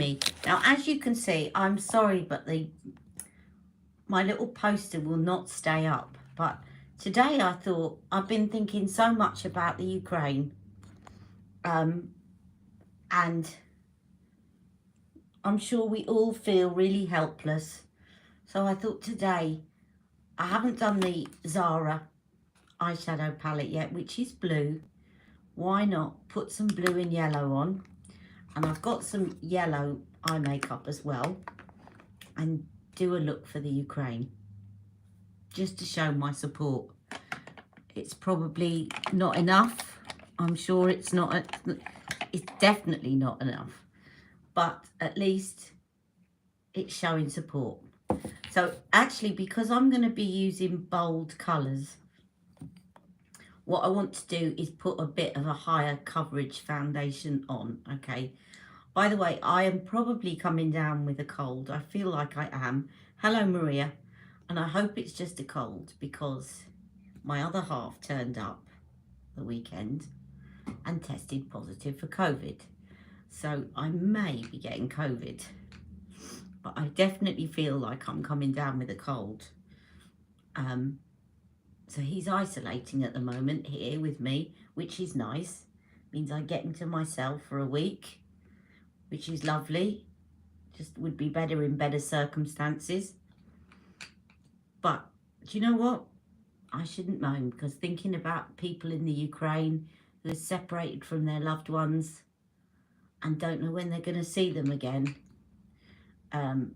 me. Now, as you can see, I'm sorry, but my little poster will not stay up. But today I thought, I've been thinking so much about the Ukraine. And I'm sure we all feel really helpless. So I thought today, I haven't done the Zara eyeshadow palette yet, which is blue. Why not put some blue and yellow on? And I've got some yellow eye makeup as well. And do a look for the Ukraine. Just to show my support. It's probably not enough. I'm sure it's not. It's definitely not enough. But at least it's showing support. So actually, because I'm going to be using bold colours, what I want to do is put a bit of a higher coverage foundation on, okay? By the way, I am probably coming down with a cold. I feel like I am. Hello, Maria. And I hope it's just a cold because my other half turned up the weekend and tested positive for COVID. So I may be getting COVID. But I definitely feel like I'm coming down with a cold. So he's isolating at the moment here with me, which is nice. Means I get him to myself for a week, which is lovely. Just would be better in better circumstances. But do you know what? I shouldn't moan, because thinking about people in the Ukraine who are separated from their loved ones and don't know when they're going to see them again, I've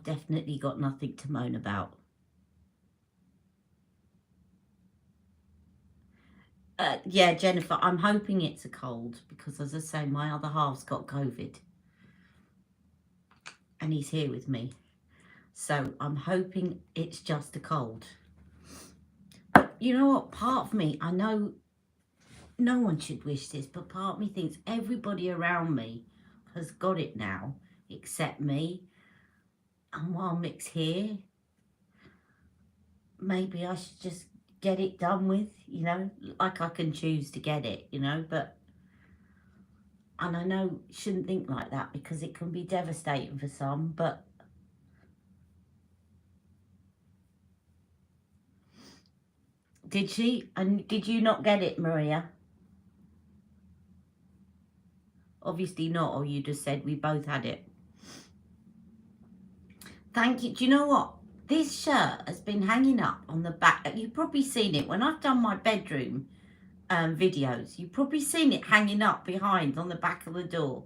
definitely got nothing to moan about. Yeah, Jennifer, I'm hoping it's a cold because, as I say, my other half's got COVID and he's here with me. So I'm hoping it's just a cold. But you know what? Part of me, I know no one should wish this, but part of me thinks everybody around me has got it now except me. And while Mick's here, maybe I should just get it done with, you know, like I can choose to get it, you know, but, and I know shouldn't think like that because it can be devastating for some, but did she? And did you not get it, Maria? Obviously not, or you just said we both had it. Thank you. Do you know what? This shirt has been hanging up on the back. You've probably seen it when I've done my bedroom videos. You've probably seen it hanging up behind on the back of the door.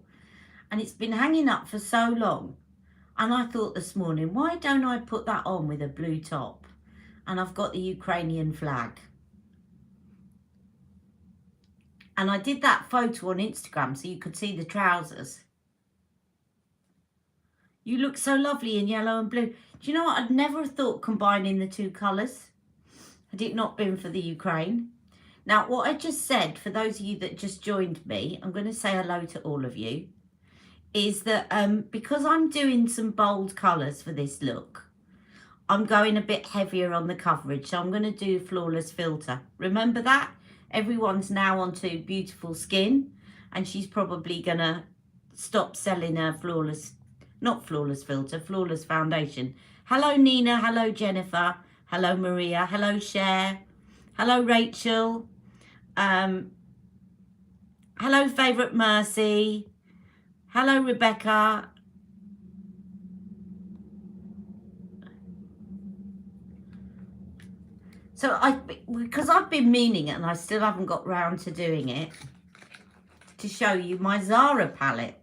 And it's been hanging up for so long. And I thought this morning, why don't I put that on with a blue top? And I've got the Ukrainian flag. And I did that photo on Instagram so you could see the trousers. You look so lovely in yellow and blue. Do you know what? I'd never have thought combining the two colours had it not been for the Ukraine. Now, what I just said, for those of you that just joined me, I'm going to say hello to all of you, is that because I'm doing some bold colours for this look, I'm going a bit heavier on the coverage. So I'm going to do Flawless Filter. Remember that? Everyone's now onto Beautiful Skin, and she's probably going to stop selling her not Flawless Filter, Flawless Foundation. Hello, Nina. Hello, Jennifer. Hello, Maria. Hello, Cher. Hello, Rachel. Hello, Favourite Mercy. Hello, Rebecca. So because I've been meaning it and I still haven't got round to doing it, to show you my Zara palette.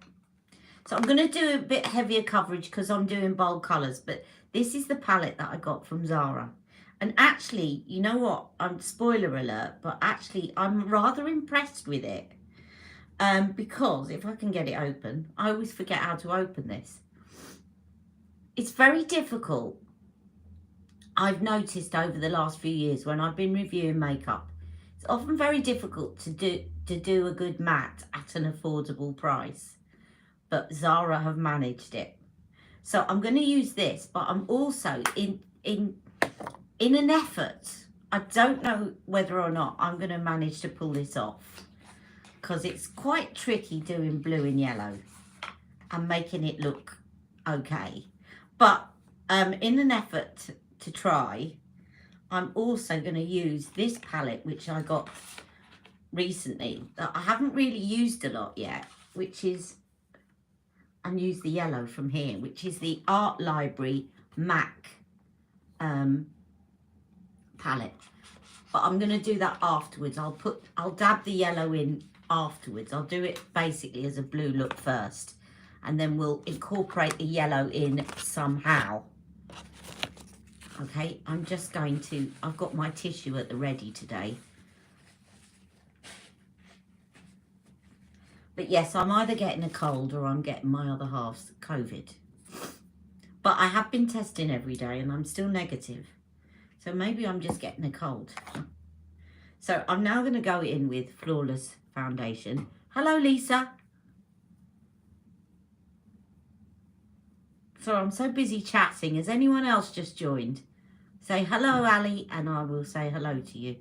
So I'm going to do a bit heavier coverage because I'm doing bold colours. But this is the palette that I got from Zara. And actually, you know what? Spoiler alert, but actually I'm rather impressed with it. Because if I can get it open, I always forget how to open this. It's very difficult. I've noticed over the last few years when I've been reviewing makeup, it's often very difficult to do a good matte at an affordable price. But Zara have managed it. So I'm going to use this, but I'm also in an effort. I don't know whether or not I'm going to manage to pull this off. because it's quite tricky doing blue and yellow and making it look okay. But in an effort to try, I'm also going to use this palette, which I got recently, that I haven't really used a lot yet, which is, and use the yellow from here, which is the Art Library MAC palette. But I'm going to do that afterwards. I'll dab the yellow in afterwards. I'll do it basically as a blue look first, and then we'll incorporate the yellow in somehow. Okay, I'm just going to, I've got my tissue at the ready today. But yes, I'm either getting a cold or I'm getting my other half's COVID. But I have been testing every day and I'm still negative. So maybe I'm just getting a cold. So I'm now going to go in with Flawless Foundation. Hello, Lisa. So I'm so busy chatting. Has anyone else just joined? Say hello, Ali, and I will say hello to you.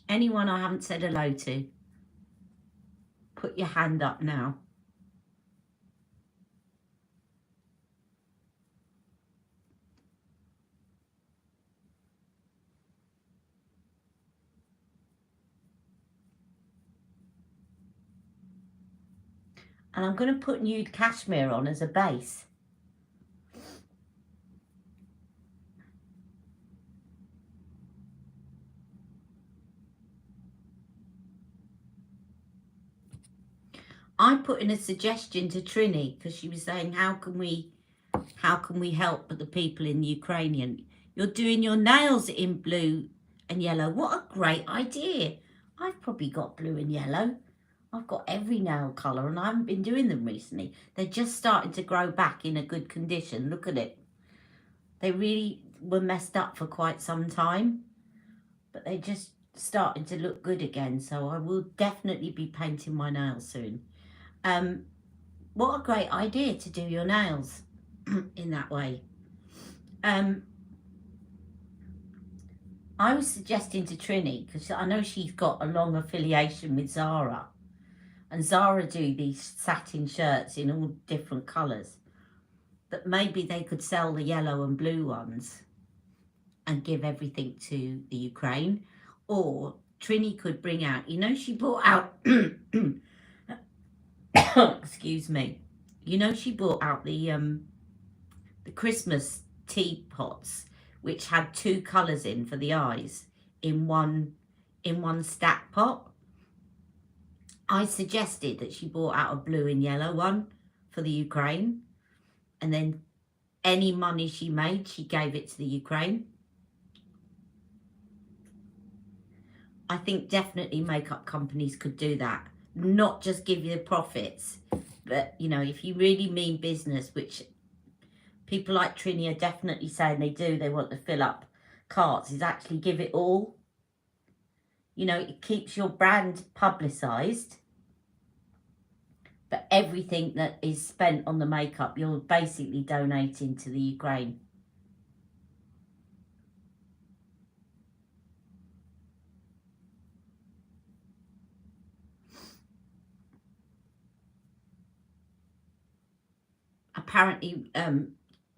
Anyone I haven't said hello to, put your hand up now. And I'm going to put nude cashmere on as a base. I put in a suggestion to Trini because she was saying, how can we help the people in Ukrainian? You're doing your nails in blue and yellow. What a great idea. I've probably got blue and yellow. I've got every nail colour and I haven't been doing them recently. They're just starting to grow back in a good condition. Look at it. They really were messed up for quite some time, but they're just starting to look good again. So I will definitely be painting my nails soon. What a great idea to do your nails in that way. I was suggesting to Trini, because I know she's got a long affiliation with Zara, and Zara do these satin shirts in all different colours, that maybe they could sell the yellow and blue ones and give everything to the Ukraine. Or Trini could bring out, you know, she brought out excuse me, you know, she brought out the Christmas teapots, which had two colours in for the eyes in one stack pot. I suggested that she brought out a blue and yellow one for the Ukraine, and then any money she made, she gave it to the Ukraine. I think definitely makeup companies could do that. Not just give you the profits, but, you know, if you really mean business, which people like Trini are definitely saying they do, they want to fill up carts, is actually give it all. You know, it keeps your brand publicised, but everything that is spent on the makeup, you're basically donating to the Ukraine. Apparently,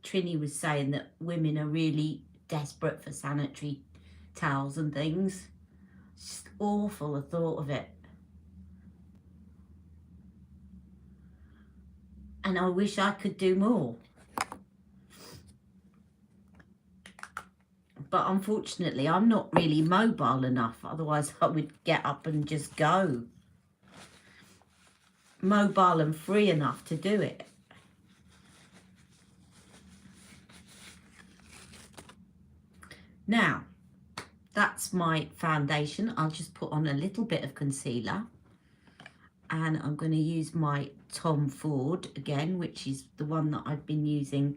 Trini was saying that women are really desperate for sanitary towels and things. It's just awful, the thought of it. And I wish I could do more. But unfortunately, I'm not really mobile enough. Otherwise, I would get up and just go. Mobile and free enough to do it. Now, that's my foundation. I'll just put on a little bit of concealer. And I'm going to use my Tom Ford again, which is the one that I've been using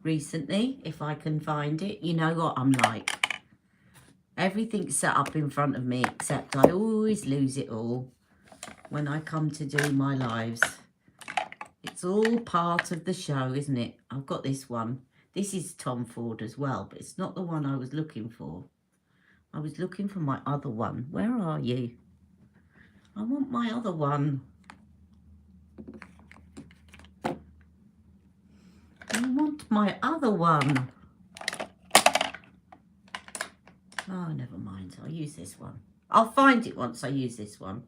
recently, if I can find it. You know what I'm like. Everything's set up in front of me, except I always lose it all when I come to do my lives. It's all part of the show, isn't it? I've got this one. This is Tom Ford as well, but it's not the one I was looking for. I was looking for my other one. Where are you? I want my other one. I want my other one. Oh, never mind. I'll use this one. I'll find it once I use this one.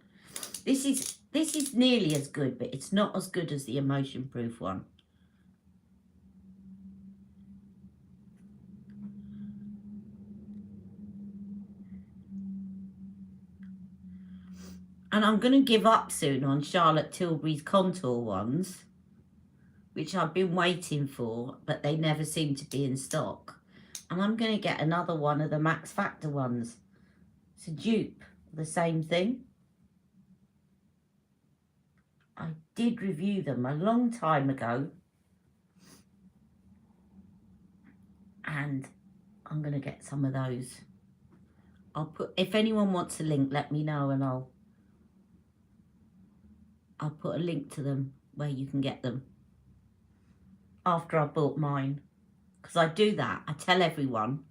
This is nearly as good, but it's not as good as the emotion proof one. And I'm going to give up soon on Charlotte Tilbury's contour ones, which I've been waiting for, but they never seem to be in stock. And I'm going to get another one of the Max Factor ones. It's a dupe, the same thing. I did review them a long time ago. And I'm going to get some of those. I'll put, if anyone wants a link, let me know and I'll put a link to them where you can get them after I've bought mine. Because I do that. I tell everyone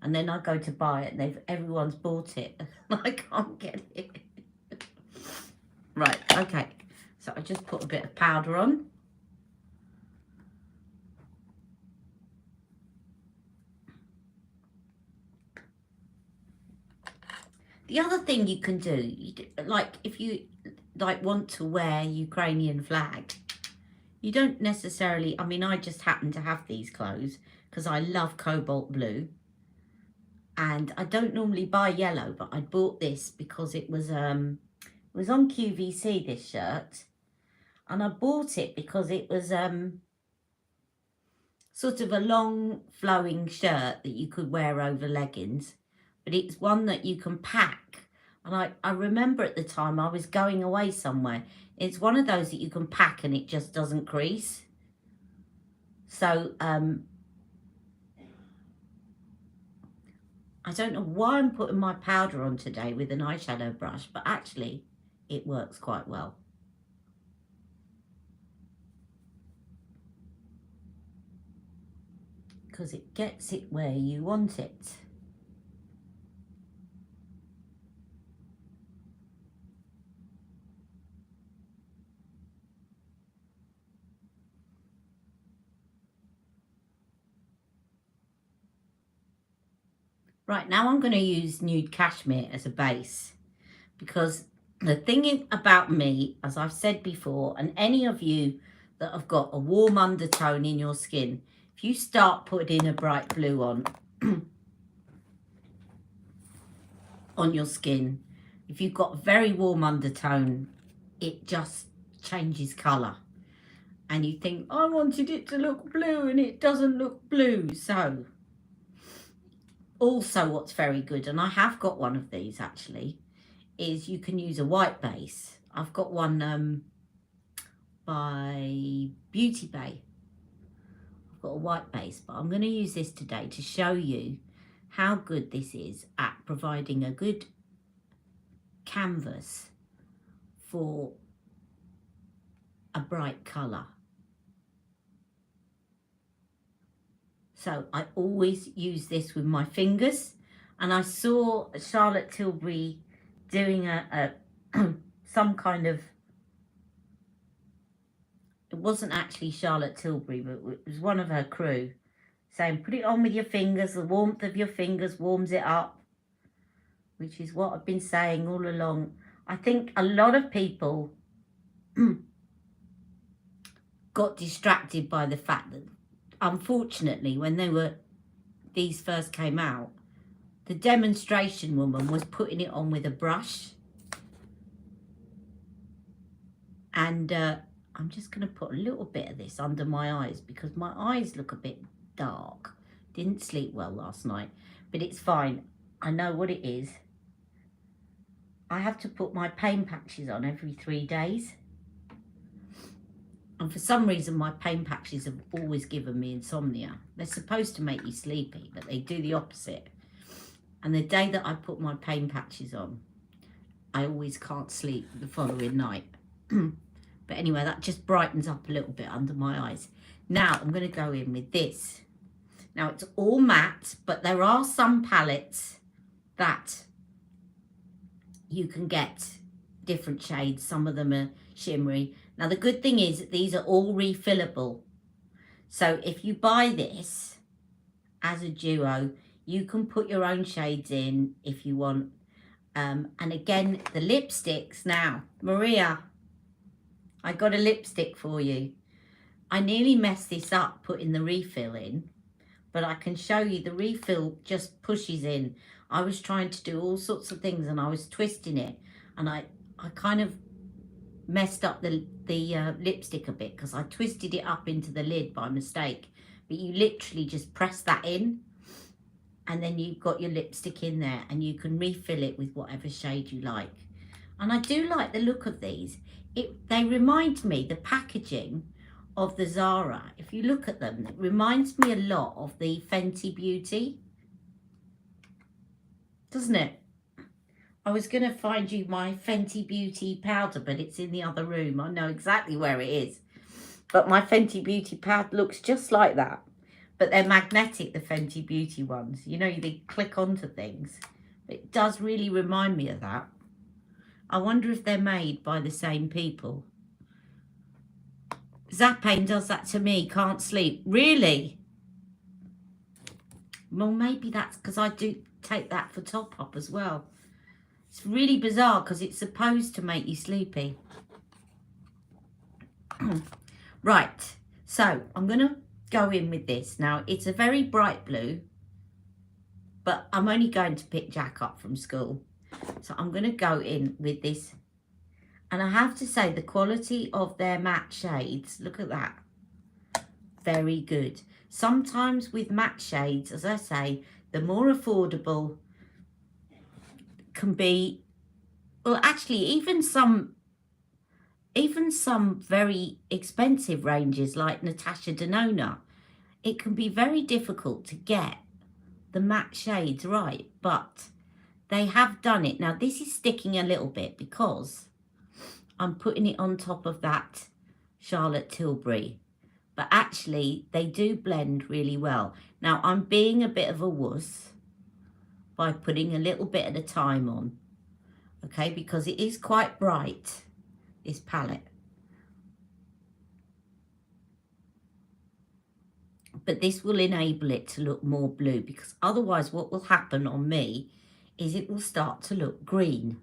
and then I go to buy it and everyone's bought it and I can't get it. Right, okay. So I just put a bit of powder on. The other thing you can do, like if you want to wear Ukrainian flag, you don't necessarily, I mean, I just happen to have these clothes because I love cobalt blue. And I don't normally buy yellow, but I bought this because it was on QVC, this shirt. And I bought it because it was sort of a long flowing shirt that you could wear over leggings. But it's one that you can pack. And I remember at the time I was going away somewhere. It's one of those that you can pack and it just doesn't crease. So I don't know why I'm putting my powder on today with an eyeshadow brush, but actually it works quite well. Because it gets it where you want it. Right, now I'm going to use nude cashmere as a base, because the thing about me, as I've said before, and any of you that have got a warm undertone in your skin, if you start putting a bright blue on on your skin, if you've got a very warm undertone, it just changes colour. And you think, I wanted it to look blue and it doesn't look blue. So also what's very good, and I have got one of these actually, is you can use a white base. I've got one by Beauty Bay. I've got a white base, but I'm going to use this today to show you how good this is at providing a good canvas for a bright colour. So I always use this with my fingers, and I saw Charlotte Tilbury doing a some kind of, it wasn't actually Charlotte Tilbury, but it was one of her crew, saying put it on with your fingers, the warmth of your fingers warms it up, which is what I've been saying all along. I think a lot of people got distracted by the fact that, unfortunately, when these first came out, the demonstration woman was putting it on with a brush. And I'm just going to put a little bit of this under my eyes because my eyes look a bit dark. Didn't sleep well last night, but it's fine. I know what it is. I have to put my pain patches on every 3 days. And for some reason, my pain patches have always given me insomnia. They're supposed to make you sleepy, but they do the opposite. And the day that I put my pain patches on, I always can't sleep the following night. But anyway, that just brightens up a little bit under my eyes. Now, I'm going to go in with this. Now it's all matte, but there are some palettes that you can get different shades. Some of them are shimmery. Now the good thing is that these are all refillable. So if you buy this as a duo, you can put your own shades in if you want. And again, the lipsticks. Now, Maria, I got a lipstick for you. I nearly messed this up putting the refill in, but I can show you the refill just pushes in. I was trying to do all sorts of things and I was twisting it, and I kind of messed up the lipstick a bit because I twisted it up into the lid by mistake. But you literally just press that in and then you've got your lipstick in there and you can refill it with whatever shade you like. And I do like the look of these. They remind me, the packaging of the Zara, if you look at them, it reminds me a lot of the Fenty Beauty, doesn't it? I was going to find you my Fenty Beauty powder, but it's in the other room. I know exactly where it is. But my Fenty Beauty powder looks just like that. But they're magnetic, the Fenty Beauty ones. You know, they click onto things. It does really remind me of that. I wonder if they're made by the same people. Zappane does that to me, can't sleep. Really? Well, maybe that's because I do take that for top up as well. It's really bizarre because it's supposed to make you sleepy. Right, so I'm going to go in with this. Now, it's a very bright blue, but I'm only going to pick Jack up from school. So I'm going to go in with this. And I have to say, the quality of their matte shades, look at that. Very good. Sometimes with matte shades, as I say, the more affordable can be, well, actually, even some very expensive ranges like Natasha Denona, it can be very difficult to get the matte shades right, but they have done it. Now, this is sticking a little bit because I'm putting it on top of that Charlotte Tilbury, but actually they do blend really well. Now, I'm being a bit of a wuss by putting a little bit at a time on, okay, because it is quite bright, this palette. But this will enable it to look more blue, because otherwise what will happen on me is it will start to look green.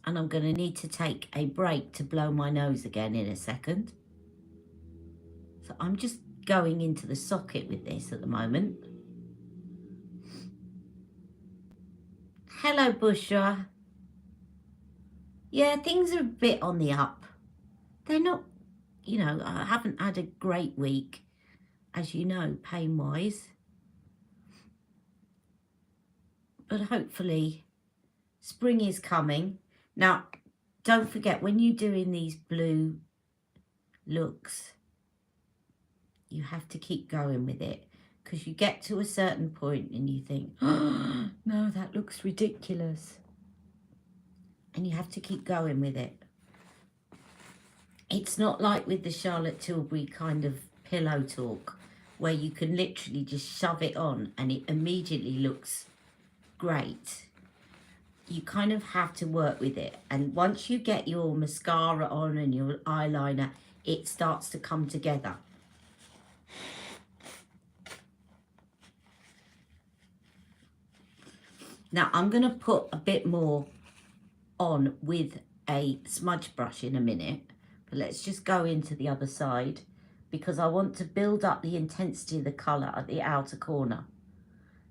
And I'm going to need to take a break to blow my nose again in a second. So I'm just going into the socket with this at the moment. Hello, Bushra. Yeah, things are a bit on the up. They're not, you know, I haven't had a great week, as you know, pain-wise. But hopefully spring is coming. Now, don't forget, when you're doing these blue looks, you have to keep going with it, because you get to a certain point and you think, oh, no, that looks ridiculous. And you have to keep going with it. It's not like with the Charlotte Tilbury kind of pillow talk, where you can literally just shove it on and it immediately looks great. You kind of have to work with it. And once you get your mascara on and your eyeliner, it starts to come together. Now, I'm going to put a bit more on with a smudge brush in a minute. But let's just go into the other side, because I want to build up the intensity of the colour at the outer corner.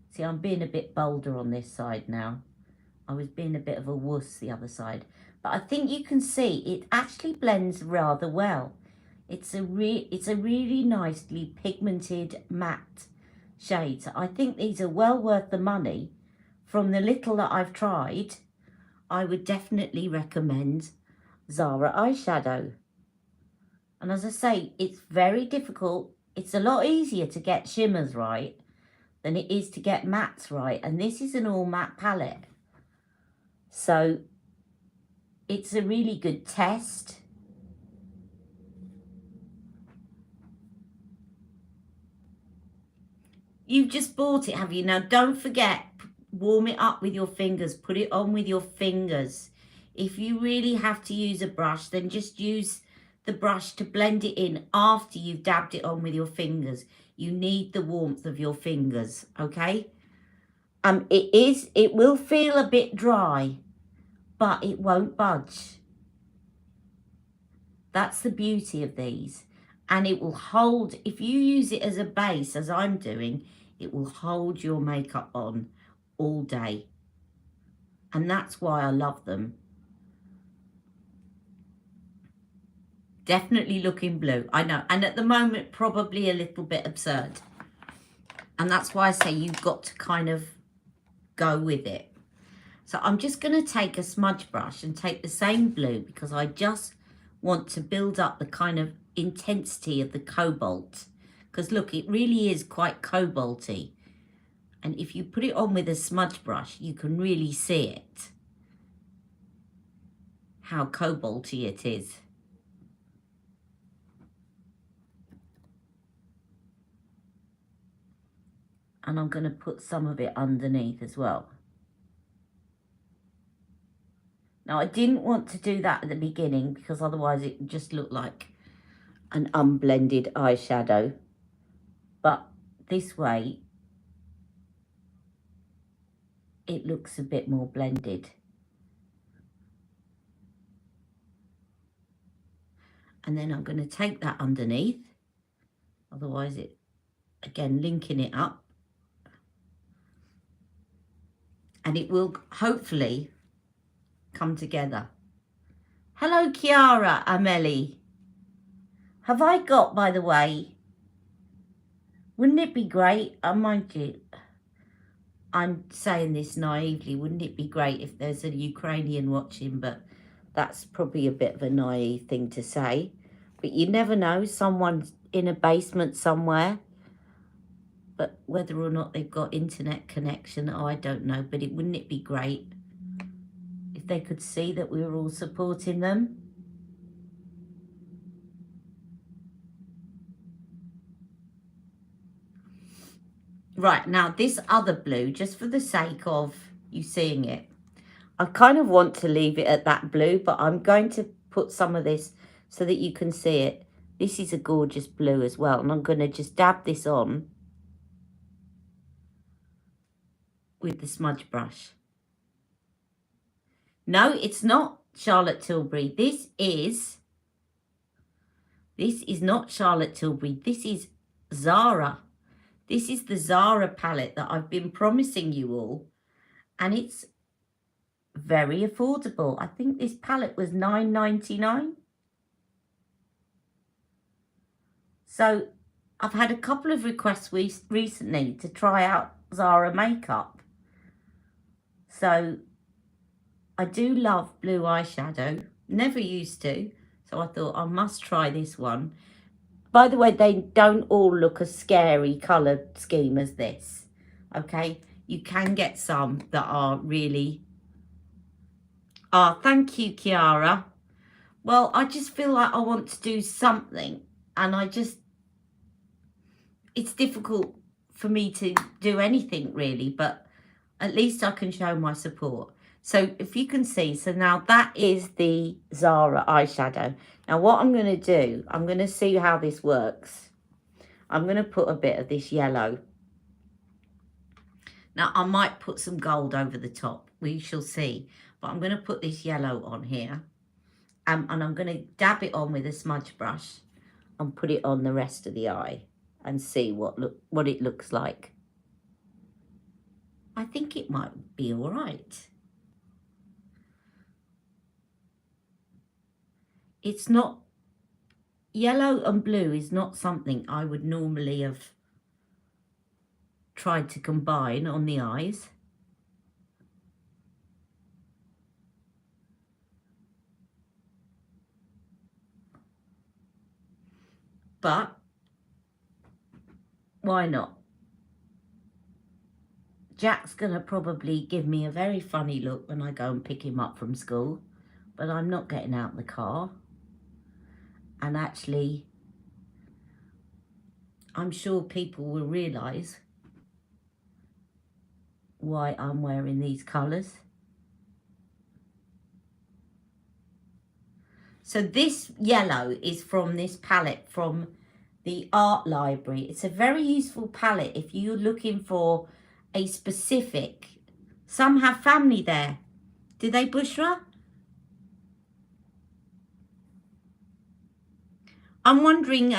See, I'm being a bit bolder on this side now. I was being a bit of a wuss the other side. But I think you can see it actually blends rather well. It's a really nicely pigmented matte shade. So I think these are well worth the money. From the little that I've tried, I would definitely recommend Zara eyeshadow. And as I say, it's very difficult. It's a lot easier to get shimmers right than it is to get mattes right. And this is an all matte palette. So it's a really good test. You've just bought it, have you? Now, don't forget, warm it up with your fingers. Put it on with your fingers. If you really have to use a brush, then just use the brush to blend it in after you've dabbed it on with your fingers. You need the warmth of your fingers, okay? It will feel a bit dry, but it won't budge. That's the beauty of these. And it will hold, if you use it as a base, as I'm doing, it will hold your makeup on all day. And that's why I love them. Definitely looking blue, I know. And at the moment, probably a little bit absurd. And that's why I say you've got to kind of go with it. So I'm just going to take a smudge brush and take the same blue, because I just want to build up the kind of intensity of the cobalt. Because look, it really is quite cobalty. And if you put it on with a smudge brush, you can really see it. How cobalty it is. And I'm going to put some of it underneath as well. Now, I didn't want to do that at the beginning, because otherwise it would just look like an unblended eyeshadow. But this way, it looks a bit more blended. And then I'm going to take that underneath. Otherwise, it, again, linking it up. And it will hopefully come together. Hello, Kiara, Amelie. Have I got, by the way, wouldn't it be great? Mind you, I'm saying this naively, wouldn't it be great if there's a Ukrainian watching? But that's probably a bit of a naive thing to say. But you never know, someone's in a basement somewhere. But whether or not they've got internet connection, I don't know. But wouldn't it be great if they could see that we were all supporting them? Right, now this other blue, just for the sake of you seeing it, I kind of want to leave it at that blue, but I'm going to put some of this so that you can see it. This is a gorgeous blue as well, and I'm going to just dab this on with the smudge brush. No, it's not Charlotte Tilbury. This is not Charlotte Tilbury. This is Zara. This is the Zara palette that I've been promising you all, and it's very affordable. I think this palette was $9.99. So I've had a couple of requests recently to try out Zara makeup. So I do love blue eyeshadow. Never used to. So I thought I must try this one. By the way, they don't all look a scary colour scheme as this. Okay? You can get some that are really... Oh, thank you, Kiara. Well, I just feel like I want to do something. And it's difficult for me to do anything really, but at least I can show my support. So if you can see, so now that is the Zara eyeshadow. Now what I'm going to do, I'm going to see how this works. I'm going to put a bit of this yellow. Now I might put some gold over the top. We shall see. But I'm going to put this yellow on here. And I'm going to dab it on with a smudge brush and put it on the rest of the eye and see what it looks like. I think it might be all right. It's not, yellow and blue is not something I would normally have tried to combine on the eyes. But why not? Jack's going to probably give me a very funny look when I go and pick him up from school. But I'm not getting out of the car. And actually, I'm sure people will realise why I'm wearing these colours. So this yellow is from this palette from the art library. It's a very useful palette if you're looking for a specific. Some have family there. Do they, Bushra? I'm wondering,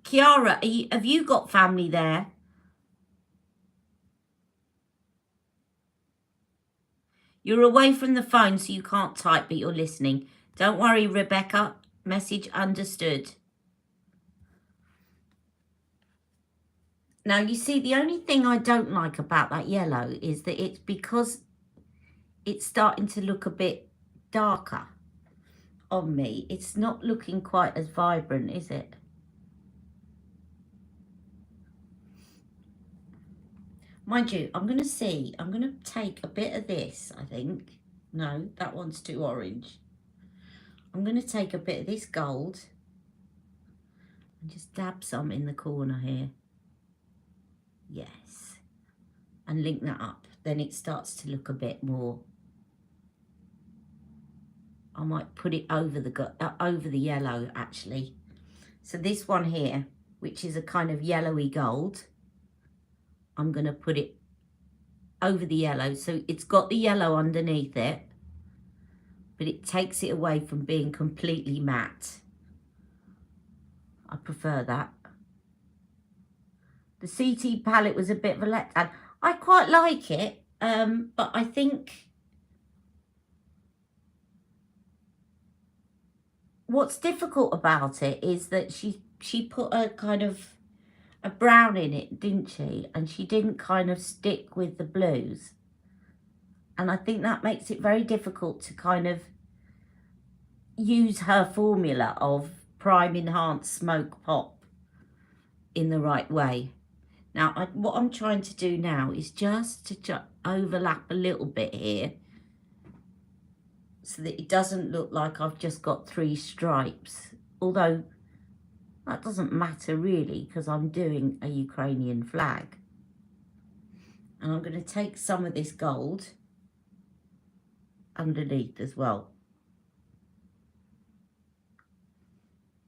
Kiara, have you got family there? You're away from the phone, so you can't type, but you're listening. Don't worry, Rebecca. Message understood. Now, you see, the only thing I don't like about that yellow is that it's because it's starting to look a bit darker on me. It's not looking quite as vibrant, is it? Mind you, I'm going to take a bit of this, I think. No, that one's too orange. I'm going to take a bit of this gold and just dab some in the corner here. Yes. And link that up. Then it starts to look a bit more. I might put it over the yellow, actually. So this one here, which is a kind of yellowy gold, I'm going to put it over the yellow. So it's got the yellow underneath it, but it takes it away from being completely matte. I prefer that. The CT palette was a bit of a letdown. I quite like it, but I think what's difficult about it is that she put a kind of a brown in it, didn't she? And she didn't kind of stick with the blues. And I think that makes it very difficult to kind of use her formula of prime, enhance, smoke, pop in the right way. Now, what I'm trying to do now is just to overlap a little bit here so that it doesn't look like I've just got 3 stripes. Although that doesn't matter really because I'm doing a Ukrainian flag. And I'm going to take some of this gold underneath as well.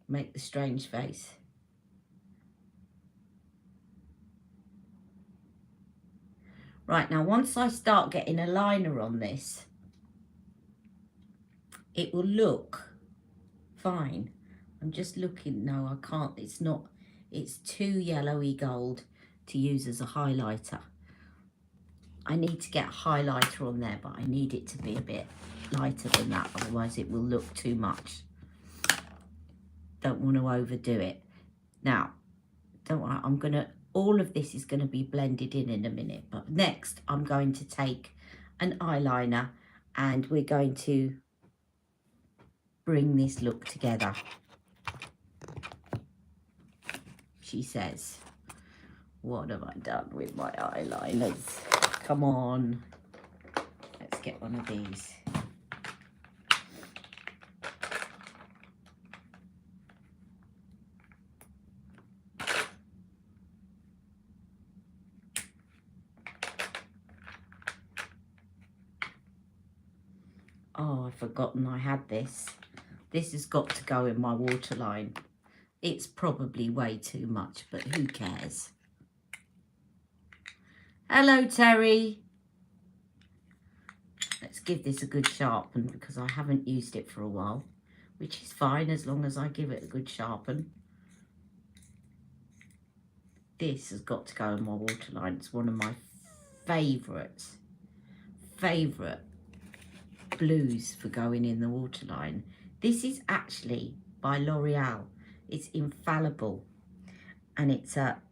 Make the strange face. Right, now once I start getting a liner on this, it will look fine. I'm just looking, no I can't, it's too yellowy gold to use as a highlighter. I need to get a highlighter on there, but I need it to be a bit lighter than that, otherwise it will look too much. Don't want to overdo it. Now, don't worry, all of this is going to be blended in a minute, but next I'm going to take an eyeliner and we're going to bring this look together. She says, what have I done with my eyeliners? Come on, let's get one of these. Oh, I've forgotten I had this. This has got to go in my waterline. It's probably way too much, but who cares? Hello, Terry. Let's give this a good sharpen because I haven't used it for a while, which is fine as long as I give it a good sharpen. This has got to go in my waterline. It's one of my favourite blues for going in the waterline. This is actually by L'Oreal. It's Infallible and it's a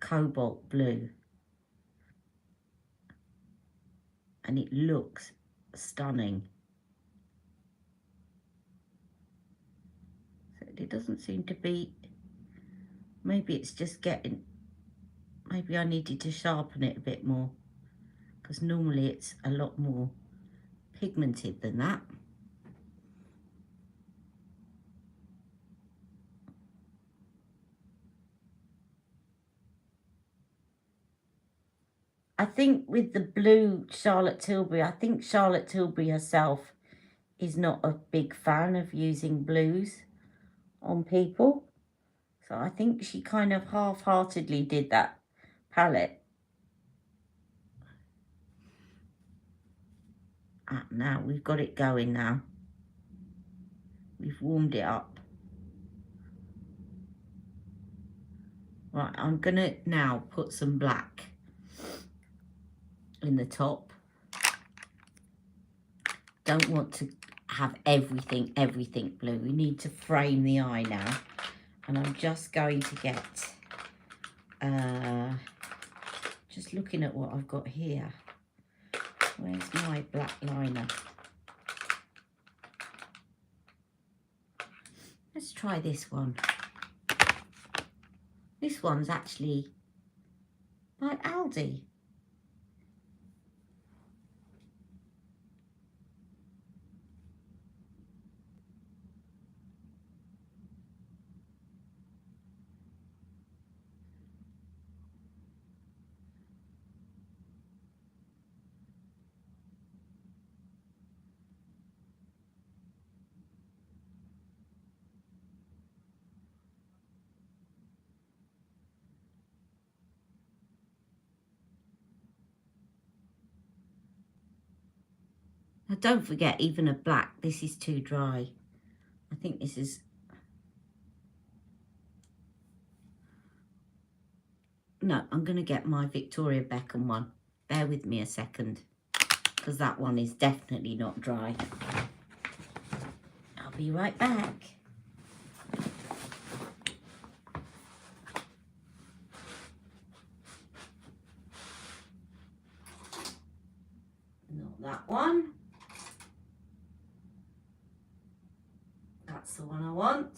cobalt blue and it looks stunning. So it doesn't seem to be, maybe it's just getting, maybe I needed to sharpen it a bit more because normally it's a lot more pigmented than that. I think with the blue Charlotte Tilbury, I think Charlotte Tilbury herself is not a big fan of using blues on people. So I think she kind of half-heartedly did that palette. Now we've got it going now. We've warmed it up. Right, I'm gonna now put some black in the top. Don't want to have everything blue. We need to frame the eye now. And I'm just going to get, just looking at what I've got here. Where's my black liner? Let's try this one. This one's actually by Aldi. Now don't forget, even a black, this is too dry. I think this is... No, I'm going to get my Victoria Beckham one. Bear with me a second, because that one is definitely not dry. I'll be right back. Not that one. That's the one I want.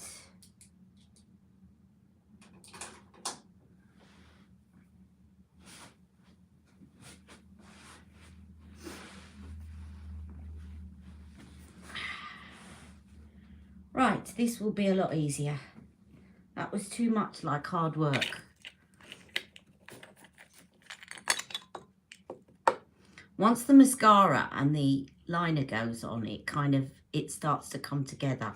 Right, this will be a lot easier. That was too much like hard work. Once the mascara and the liner goes on, it starts to come together.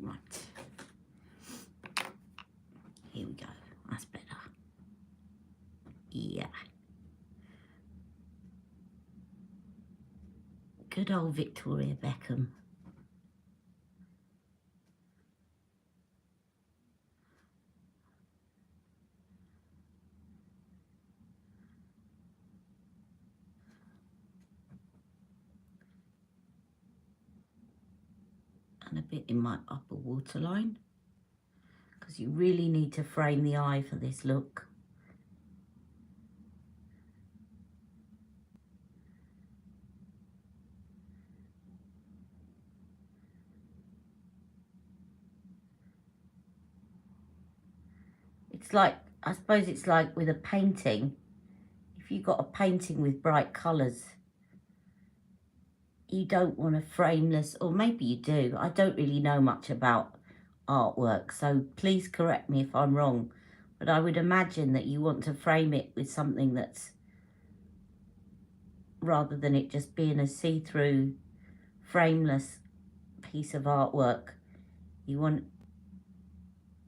Right. Here we go. That's better. Yeah. Good old Victoria Beckham. And a bit in my upper waterline, because you really need to frame the eye for this look. It's like, I suppose it's like with a painting. If you've got a painting with bright colours, you don't want a frameless, or maybe you do. I don't really know much about artwork, so please correct me if I'm wrong. But I would imagine that you want to frame it with something that's, rather than it just being a see-through, frameless piece of artwork, you want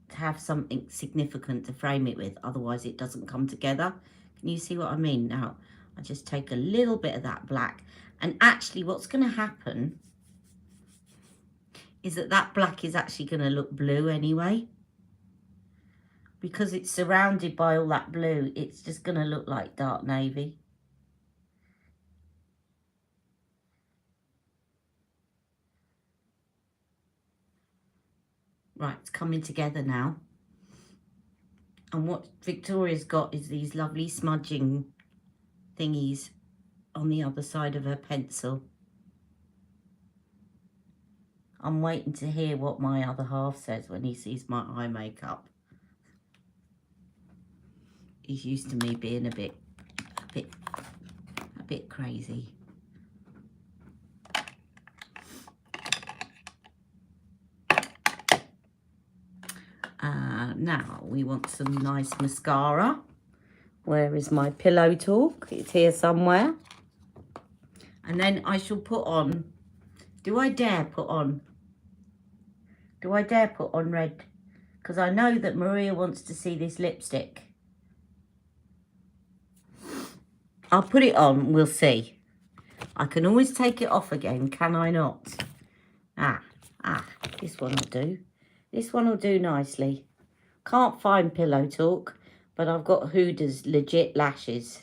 to have something significant to frame it with, otherwise it doesn't come together. Can you see what I mean? Now, I just take a little bit of that black, and actually what's going to happen is that black is actually going to look blue anyway. Because it's surrounded by all that blue, it's just going to look like dark navy. Right, it's coming together now. And what Victoria's got is these lovely smudging thingies on the other side of her pencil. I'm waiting to hear what my other half says when he sees my eye makeup. He's used to me being a bit crazy. Now we want some nice mascara. Where is my pillow talk? It's here somewhere. And then I shall put on, do I dare put on red? Because I know that Maria wants to see this lipstick. I'll put it on, we'll see. I can always take it off again, can I not? This one will do. This one will do nicely. Can't find Pillow Talk, but I've got Huda's legit lashes.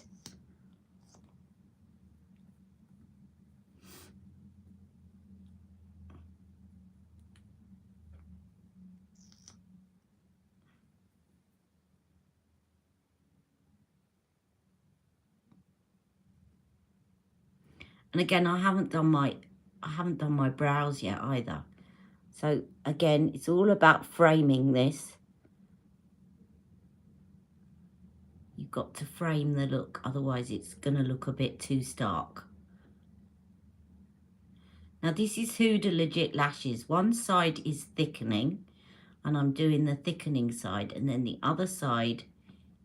And again, I haven't done my brows yet either. So again, it's all about framing this. You've got to frame the look, otherwise it's going to look a bit too stark. Now this is Huda Legit Lashes. One side is thickening, and I'm doing the thickening side, and then the other side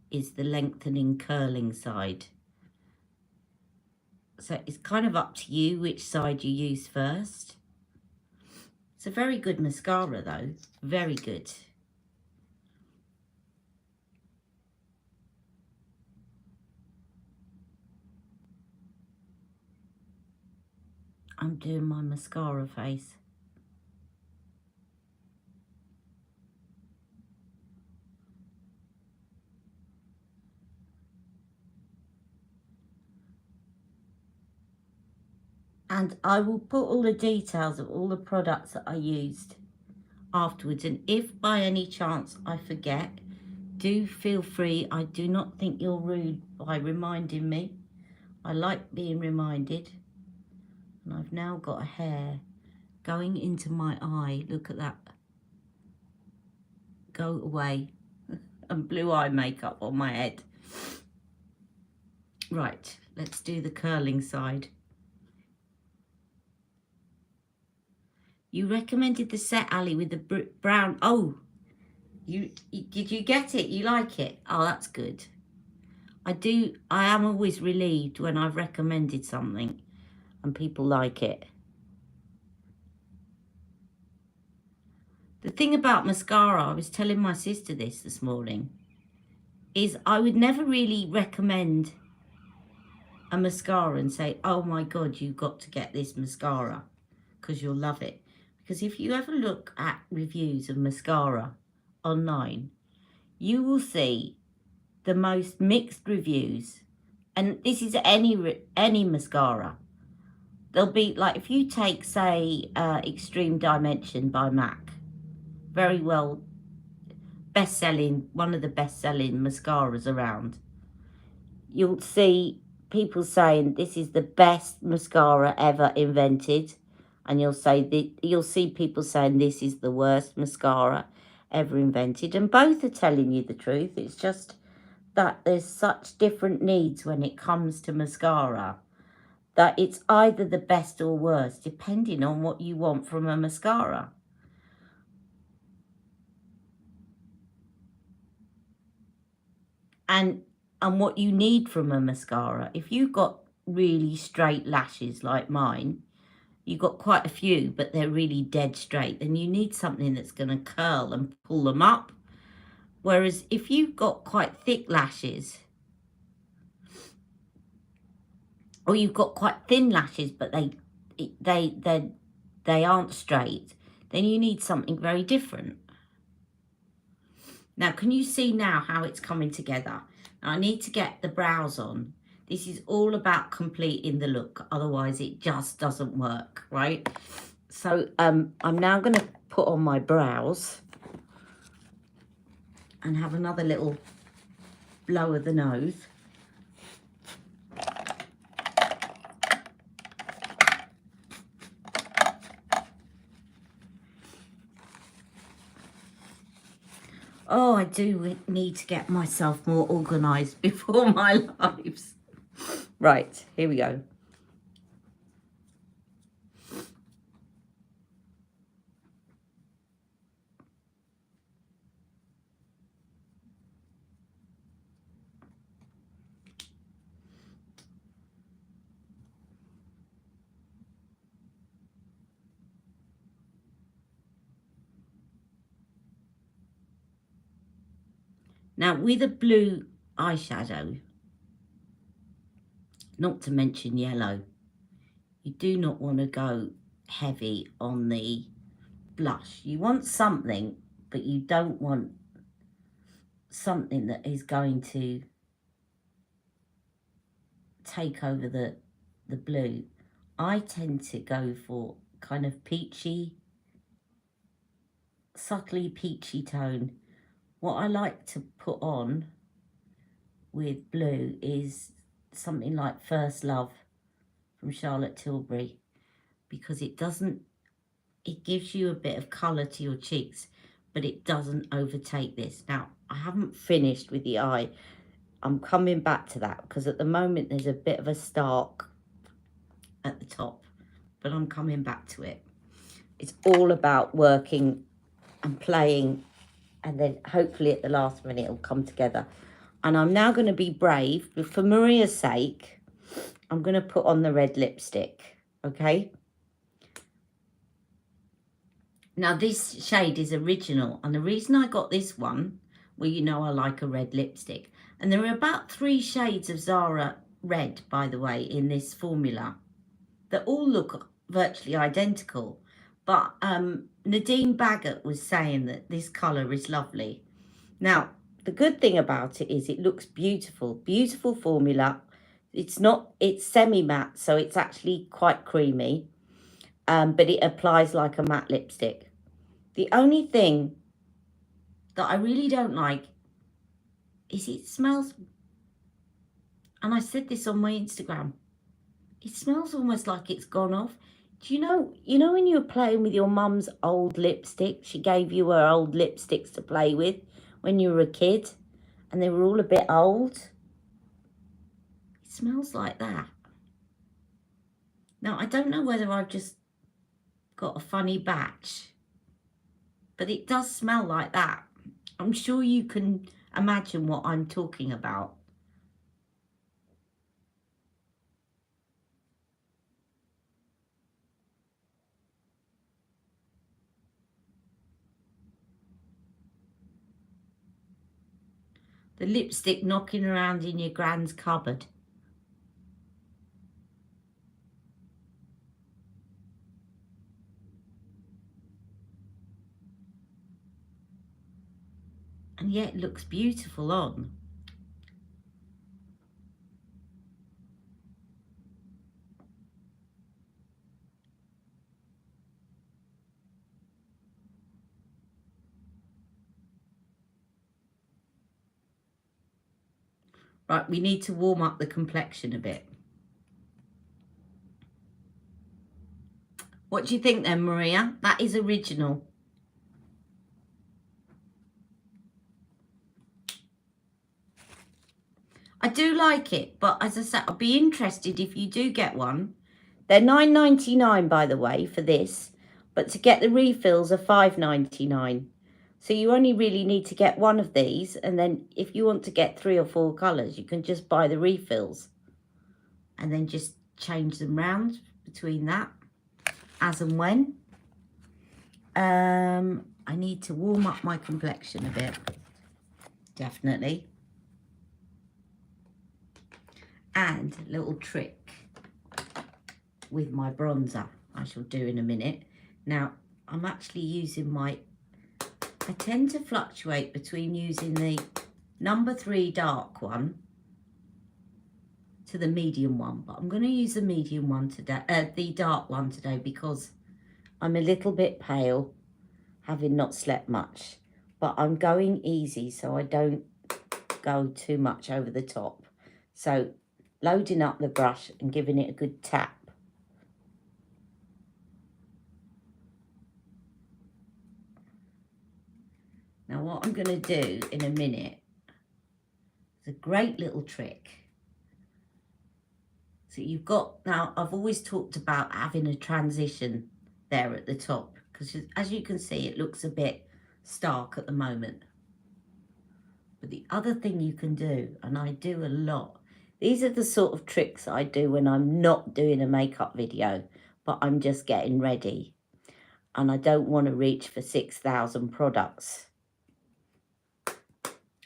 is the lengthening, curling side. So it's kind of up to you which side you use first. It's a very good mascara though, very good. I'm doing my mascara face. And I will put all the details of all the products that I used afterwards. And if by any chance I forget, do feel free. I do not think you're rude by reminding me. I like being reminded. And I've now got a hair going into my eye. Look at that. Go away. And blue eye makeup on my head. Right, let's do the curling side. You recommended the set, Ali, with the brown. Oh, did you get it? You like it? Oh, that's good. I am always relieved when I've recommended something and people like it. The thing about mascara, I was telling my sister this morning, is I would never really recommend a mascara and say, oh my God, you've got to get this mascara because you'll love it. Because if you ever look at reviews of mascara online, you will see the most mixed reviews. And this is any mascara. There'll be, like, if you take, say, Extreme Dimension by MAC, very well best-selling, one of the best-selling mascaras around, you'll see people saying this is the best mascara ever invented. And you'll see people saying this is the worst mascara ever invented. And both are telling you the truth. It's just that there's such different needs when it comes to mascara that it's either the best or worst, depending on what you want from a mascara. And what you need from a mascara. If you've got really straight lashes like mine, you've got quite a few, but they're really dead straight, then you need something that's going to curl and pull them up. Whereas if you've got quite thick lashes, or you've got quite thin lashes, but they aren't straight, then you need something very different. Now, can you see now how it's coming together? Now, I need to get the brows on. This is all about completing the look. Otherwise, it just doesn't work, right? So I'm now going to put on my brows and have another little blow of the nose. Oh, I do need to get myself more organised before my lives. Right, here we go. Now, with a blue eyeshadow, not to mention yellow, you do not want to go heavy on the blush. You want something, but you don't want something that is going to take over the blue. I tend to go for kind of peachy, subtly peachy tone. What I like to put on with blue is something like First Love from Charlotte Tilbury, because it gives you a bit of colour to your cheeks, but it doesn't overtake this. Now, I haven't finished with the eye. I'm coming back to that because at the moment there's a bit of a stark at the top, but I'm coming back to it. It's all about working and playing, and then hopefully at the last minute it'll come together. And I'm now going to be brave, but for Maria's sake, I'm going to put on the red lipstick, okay? Now, this shade is original, and the reason I got this one, well, you know I like a red lipstick, and there are about 3 shades of Zara red, by the way, in this formula that all look virtually identical, but Nadine Baggett was saying that this colour is lovely. Now, the good thing about it is it looks beautiful, beautiful formula. It's semi-matte, so it's actually quite creamy. But it applies like a matte lipstick. The only thing that I really don't like is it smells, and I said this on my Instagram, it smells almost like it's gone off. Do you know when you were playing with your mum's old lipstick, she gave you her old lipsticks to play with when you were a kid, and they were all a bit old? It smells like that. Now, I don't know whether I've just got a funny batch, but it does smell like that. I'm sure you can imagine what I'm talking about. The lipstick knocking around in your grand's cupboard. And yet it looks beautiful on. Right, we need to warm up the complexion a bit. What do you think then, Maria? That is original. I do like it, but as I said, I'd be interested if you do get one. They're $9.99, by the way, for this, but to get the refills are $5.99. So you only really need to get one of these, and then if you want to get 3 or 4 colours, you can just buy the refills and then just change them round between that as and when. I need to warm up my complexion a bit, definitely. And a little trick with my bronzer I shall do in a minute. Now, I'm actually using I tend to fluctuate between using the number 3 dark one to the medium one, but I'm going to use the medium one today, the dark one today, because I'm a little bit pale, having not slept much, but I'm going easy so I don't go too much over the top. So loading up the brush and giving it a good tap. Now what I'm going to do in a minute is a great little trick. So you've got, now I've always talked about having a transition there at the top, because as you can see it looks a bit stark at the moment. But the other thing you can do, and I do a lot, these are the sort of tricks I do when I'm not doing a makeup video, but I'm just getting ready and I don't want to reach for 6,000 products.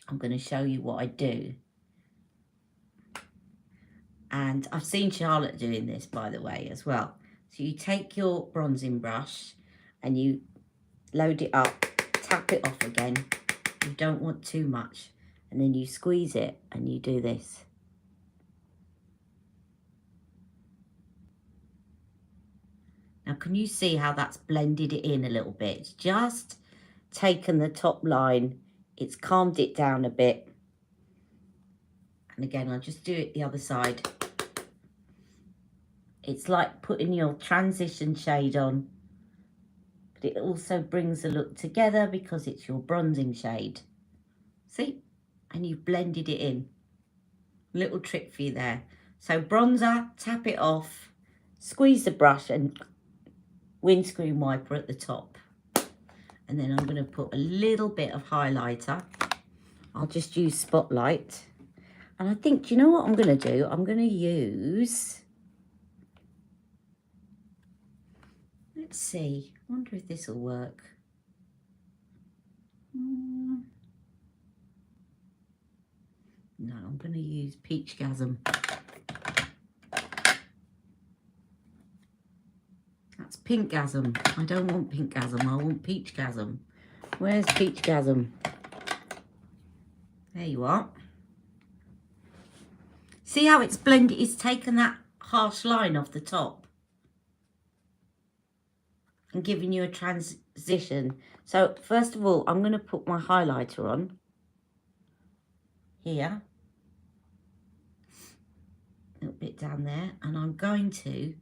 I'm going to show you what I do. And I've seen Charlotte doing this, by the way, as well. So you take your bronzing brush and you load it up, tap it off again. You don't want too much. And then you squeeze it and you do this. Now, can you see how that's blended it in a little bit? It's just taken the top line, it's calmed it down a bit. And again, I'll just do it the other side. It's like putting your transition shade on, but it also brings the look together because it's your bronzing shade. See? And you've blended it in. Little trick for you there. So bronzer, tap it off, squeeze the brush and windscreen wiper at the top. And then I'm going to put a little bit of highlighter. I'll just use Spotlight. And I think, do you know what I'm going to do? I'm going to use... Let's see. I wonder if this will work. No, I'm going to use Peachgasm. That's Pinkgasm. I don't want Pinkgasm. I want Peachgasm. Where's Peachgasm? There you are. See how it's blended? It's taken that harsh line off the top and giving you a transition. So first of all, I'm going to put my highlighter on here, a little bit down there, and I'm going to,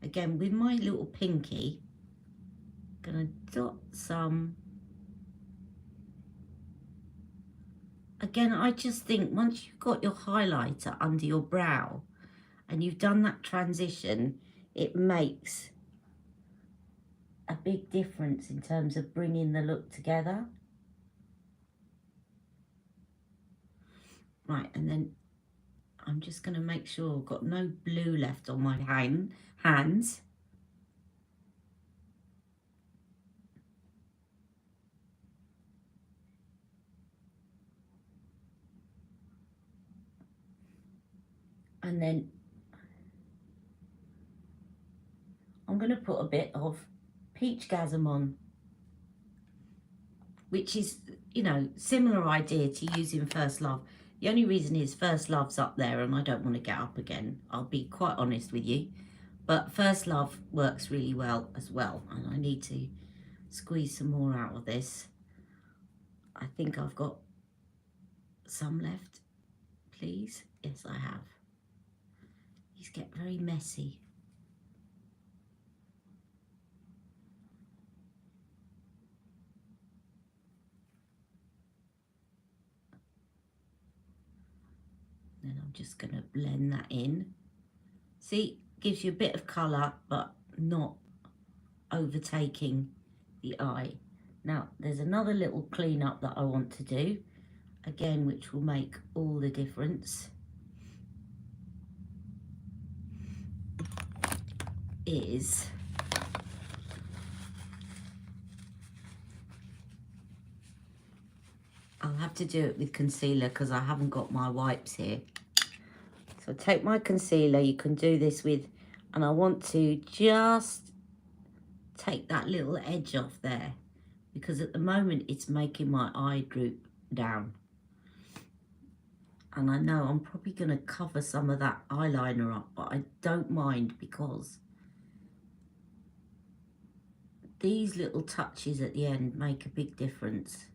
again with my little pinky, gonna dot some. Again, I just think once you've got your highlighter under your brow and you've done that transition, it makes a big difference in terms of bringing the look together. Right, and then I'm just going to make sure I've got no blue left on my hands. And then I'm going to put a bit of Peachgasm on, which is, you know, similar idea to using First Love. The only reason is First Love's up there and I don't want to get up again. I'll be quite honest with you. But First Love works really well as well. And I need to squeeze some more out of this. I think I've got some left, please. Yes, I have. These get very messy. Then I'm just going to blend that in. See, gives you a bit of colour, but not overtaking the eye. Now, there's another little clean up that I want to do, again, which will make all the difference. Is I'll have to do it with concealer because I haven't got my wipes here. So take my concealer, you can do this with, and I want to just take that little edge off there because at the moment it's making my eye droop down. And I know I'm probably going to cover some of that eyeliner up, but I don't mind because these little touches at the end make a big difference.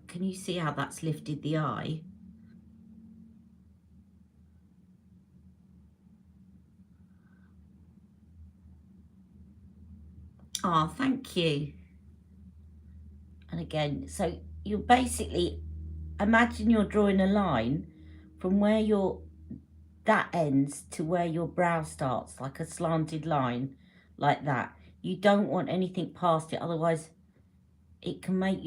Can you see how that's lifted the eye? Oh, thank you. And again, so you basically imagine you're drawing a line from where that ends to where your brow starts, like a slanted line like that. You don't want anything past it, otherwise it can make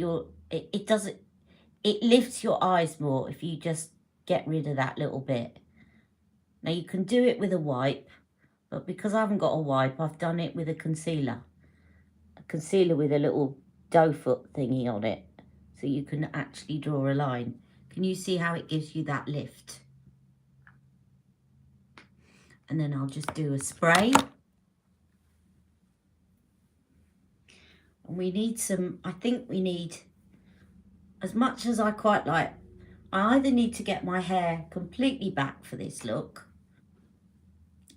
it lifts your eyes more if you just get rid of that little bit. Now you can do it with a wipe, but because I haven't got a wipe, I've done it with a concealer. A concealer with a little doe foot thingy on it, so you can actually draw a line. Can you see how it gives you that lift? And then I'll just do a spray. And we need some, I think we need, as much as I quite like, I either need to get my hair completely back for this look,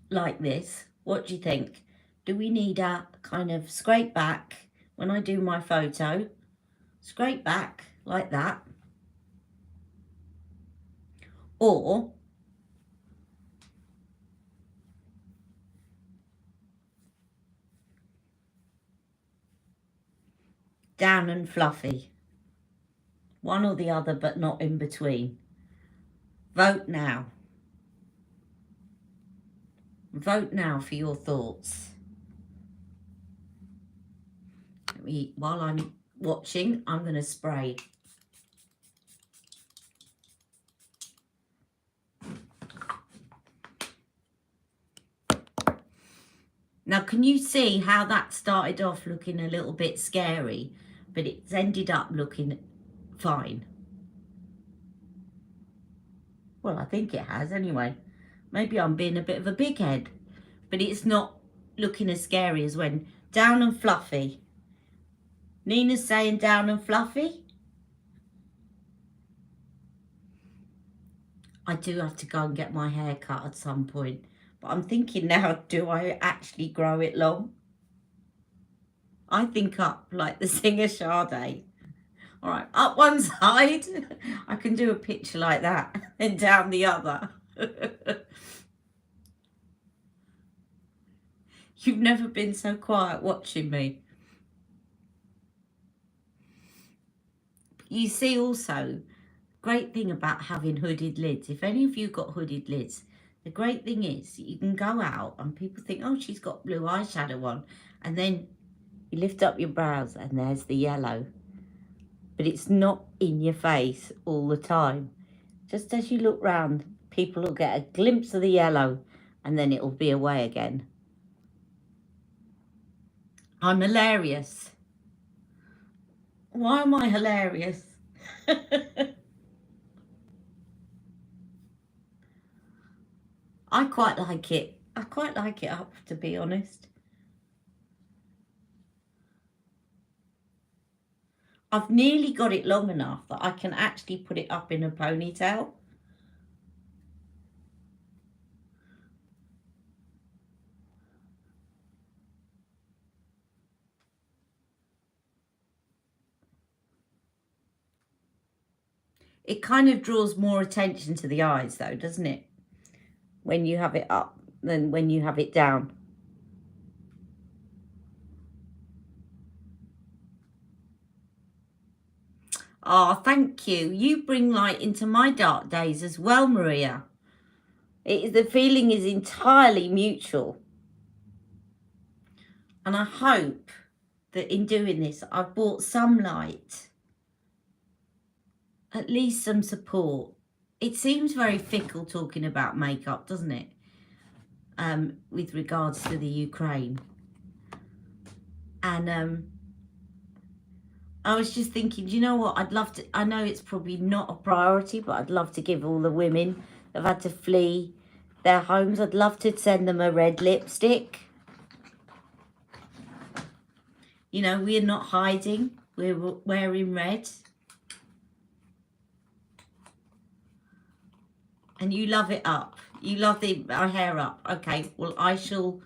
like this. What do you think? Do we need a kind of scrape back when I do my photo? Scrape back like that. Or down and fluffy. One or the other, but not in between. Vote now. Vote now for your thoughts. While I'm watching, I'm going to spray. Now, can you see how that started off looking a little bit scary, but it's ended up looking fine? Well, I think it has anyway. Maybe I'm being a bit of a big head, but it's not looking as scary as when down and fluffy. Nina's saying down and fluffy. I do have to go and get my hair cut at some point. But I'm thinking now, do I actually grow it long? I think up like the singer Sade. All right, up one side. I can do a picture like that. And down the other. You've never been so quiet watching me. You see also, great thing about having hooded lids, if any of you got hooded lids, the great thing is you can go out and people think, oh, she's got blue eyeshadow on. And then you lift up your brows and there's the yellow. But it's not in your face all the time. Just as you look round, people will get a glimpse of the yellow and then it'll be away again. I'm hilarious. Why am I hilarious? I quite like it. I quite like it up, to be honest. I've nearly got it long enough that I can actually put it up in a ponytail. It kind of draws more attention to the eyes though, doesn't it? When you have it up than when you have it down. Oh, thank you. You bring light into my dark days as well, Maria. The feeling is entirely mutual. And I hope that in doing this, I've brought some light, at least some support. It seems very fickle talking about makeup, doesn't it? With regards to the Ukraine. And I was just thinking, do you know what? I'd love to, I know it's probably not a priority, but I'd love to give all the women that have had to flee their homes, I'd love to send them a red lipstick. You know, we're not hiding, we're wearing red. And you love it up. You love my hair up. Okay, well, I shall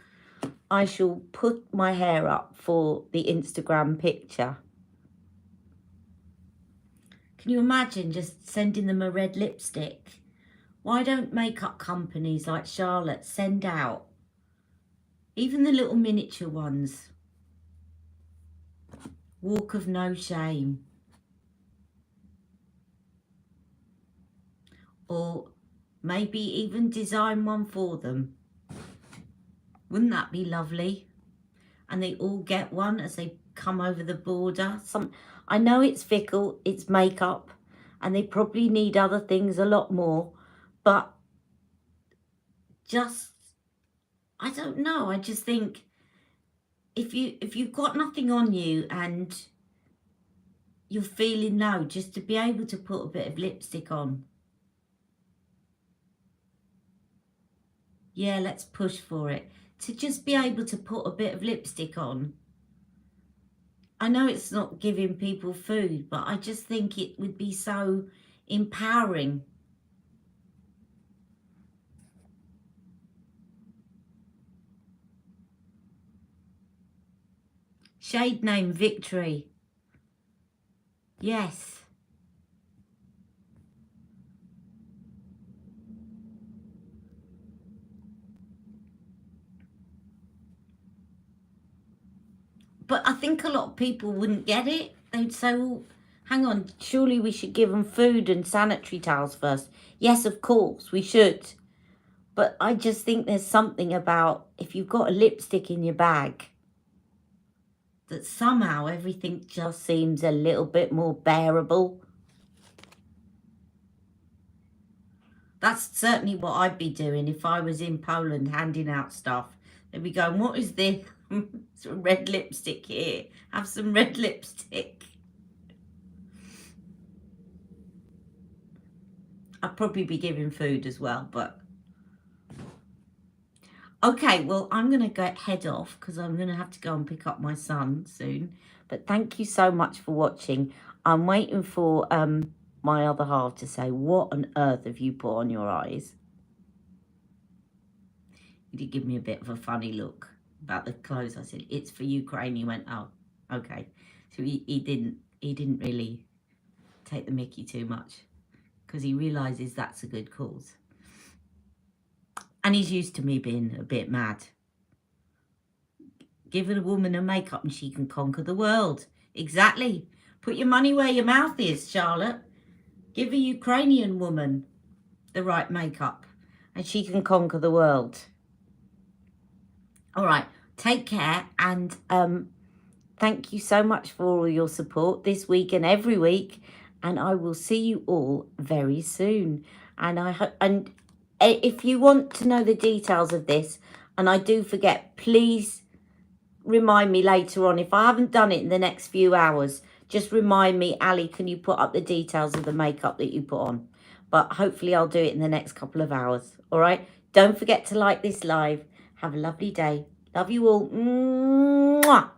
put my hair up for the Instagram picture. Can you imagine just sending them a red lipstick? Why don't makeup companies like Charlotte send out even the little miniature ones? Walk of no shame. Or maybe even design one for them. Wouldn't that be lovely? And they all get one as they come over the border. I know it's fickle, it's makeup, and they probably need other things a lot more, but just, I don't know. I just think if you've got nothing on you and you're feeling low, just to be able to put a bit of lipstick on. Yeah, let's push for it. To just be able to put a bit of lipstick on. I know it's not giving people food, but I just think it would be so empowering. Shade name Victory. Yes. But I think a lot of people wouldn't get it. They'd say, well, hang on, surely we should give them food and sanitary towels first. Yes, of course, we should. But I just think there's something about if you've got a lipstick in your bag, that somehow everything just seems a little bit more bearable. That's certainly what I'd be doing if I was in Poland handing out stuff. They'd be going, what is this? Some red lipstick here. Have some red lipstick. I'd probably be giving food as well, but... Okay, well, I'm going to head off because I'm going to have to go and pick up my son soon. But thank you so much for watching. I'm waiting for my other half to say, what on earth have you put on your eyes? He did give me a bit of a funny look about the clothes. I said, it's for Ukraine. He went, oh, okay. So he didn't really take the mickey too much because he realises that's a good cause. And he's used to me being a bit mad. Give a woman a makeup and she can conquer the world. Exactly. Put your money where your mouth is, Charlotte. Give a Ukrainian woman the right makeup and she can conquer the world. All right. Take care. And thank you so much for all your support this week and every week. And I will see you all very soon. And I hope... And if you want to know the details of this, and I do forget, please remind me later on. If I haven't done it in the next few hours, just remind me, Ali, can you put up the details of the makeup that you put on? But hopefully I'll do it in the next couple of hours. All right? Don't forget to like this live. Have a lovely day. Love you all. Mwah!